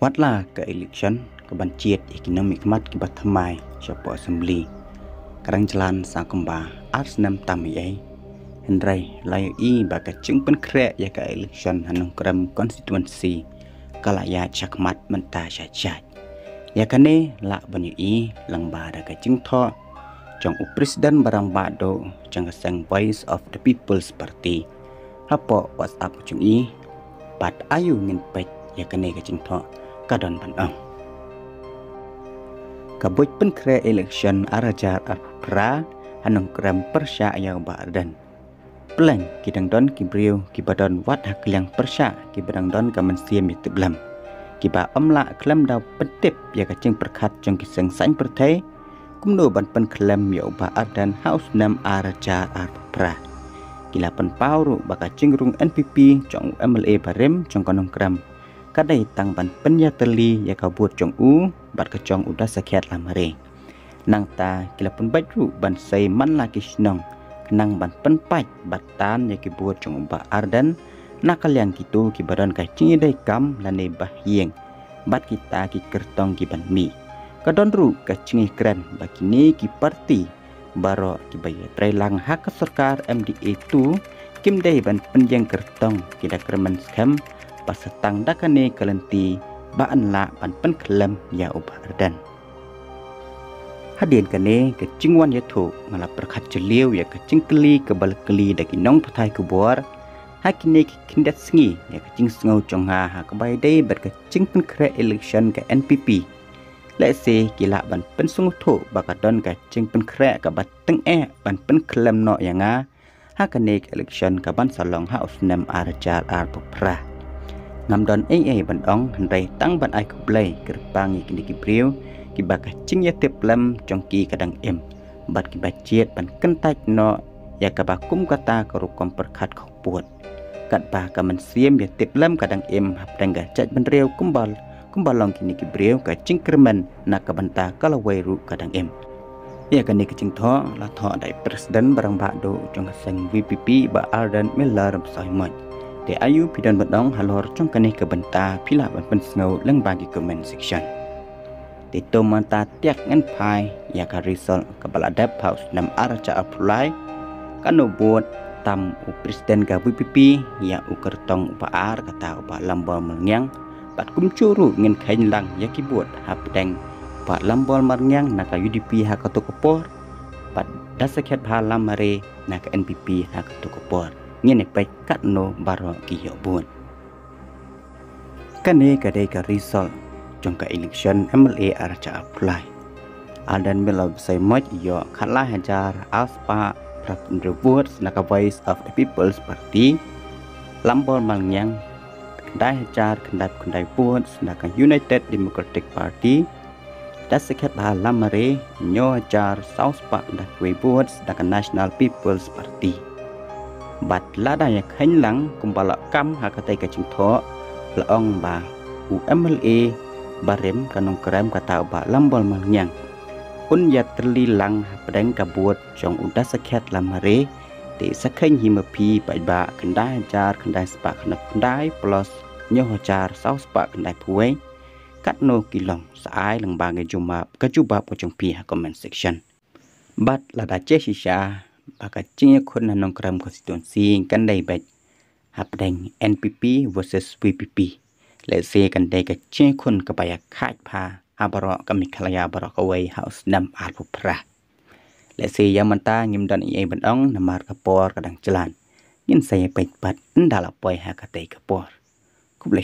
Watlah ke election kebanciat economic mat ke bathamai siapa assembly karang jalan sang kemba Arsenal tamai Henry layu I baka cing pen krek ya ke election hanung kram constituency kalaya chakmat menta syajat ya kane la banyu I lang ba da ka cing tho jong u presiden barang bado jang sang voice of the people's party hapo WhatsApp chung I pat ayu ngin pet ya kane ka cing tho kadon pan ang kabut pen kre election arajar arpra hanung kram persya yang badan plan kidang don kibriu kibadon wat hakliang persya kibadang don kamen siam mitiblam kiba amla klam daw petip ya kacing perkat jong kiseng sain pertai kumno ban pen klam ya ba ardan house nam arajar arpra kila pen pauru baka cingrung NPP jong MLA barem jong kanong kram kadai tang ban penyateli ya kabut jong u bat kecong udah sekiat lamare nang ta kila pun baju ban sai man laki snong kenang ban penpat batan ya kibut jong ba ardan nakalian gitu kibaran kai cingi dai kam lane bahieng bat kita ki kertong ki ban mi kadon ru ka cingi kren bakini ki parti baro ki bayar trailang hak sarkar MDA tu kim dai ban penjang kertong kita kremen scam pasatang dakane kalenti baan la ban pen klam ya ubah ardan hadien kane ke cingwan ya thu ngala perkhat jeliu ya ke cingkeli ke balkeli daki nong pathai kubor hakine ki kindat sngi ya ke cing sngo chongha ha ke bai dei ber ke cing pen kre election ke NPP le se kila ban pen sung thu bakadon ke cing pen kre ke bat teng ban pen klam no yanga hakane election ke ban salong house nam arajar arpra ngam don ban ong hendai tang ban ai kublai kerpang ikini kibriu kibaka cing ya tep lam jongki kadang bat kibaciet ban kentai no ya kabakum kata kerukom perkat khoput kat ba kamen siem ya tep lam kadang hapdang cat benriau kumbalong kini kibriu ka cing kermen nak kabanta kalawai ru kadang ya kani kecing tho la tho dai presiden barang bakdo jong seng VPP ba Ardan Miller Saimot de ayu pidan badong halor trong kane ke benta pila ban pen sngo leng bagi comment section de tomata tiak ngan pai ya ka result ke baladap house nam araja apply kanu buat tam u presiden ka VPP ya u kertong upaar kata upa lambol mengyang bat kumcuru ngen kain lang ya kibut hapdeng pa lambol mengyang naka UDP ha katokopor bat dasakyat halam mare naka NPP ha katokopor ngene pai kat no baro ki yo bun kane kadai ka result jong ka election MLA araja apply Aldan Miller sai moj yo khala hajar aspa prapun rewards naka voice of the people's party lambol mangyang dai hajar kendai pun naka United Democratic Party dasaket ba lamare nyo hajar south park ndak rewards naka National People's Party bat lada ya khain lang kumbala kam hakatai ka ching tho la ong ba u MLA barem kanong kram kata ba lambol mangyang un ya terli lang padang kabut jong udah sakhet lamare te sakhain himapi ba kendai jar kendai spa kendai plus nyo jar saus spa kendai puai kat no kilong sai lang ba nge jumap ka jubab ko jong pi comment section bat lada che shisha baka cing khun nanong kram constituency kan dai bet hapdeng NPP versus VPP let's say kan dai ka cing khun ka baya khat pha abaro kami khalaya baro away house nam alpra let's say yamanta ngim dan ai bandong namar kapor kadang jalan ngin saya pait pat ndala poi ha ka tai kapor kublai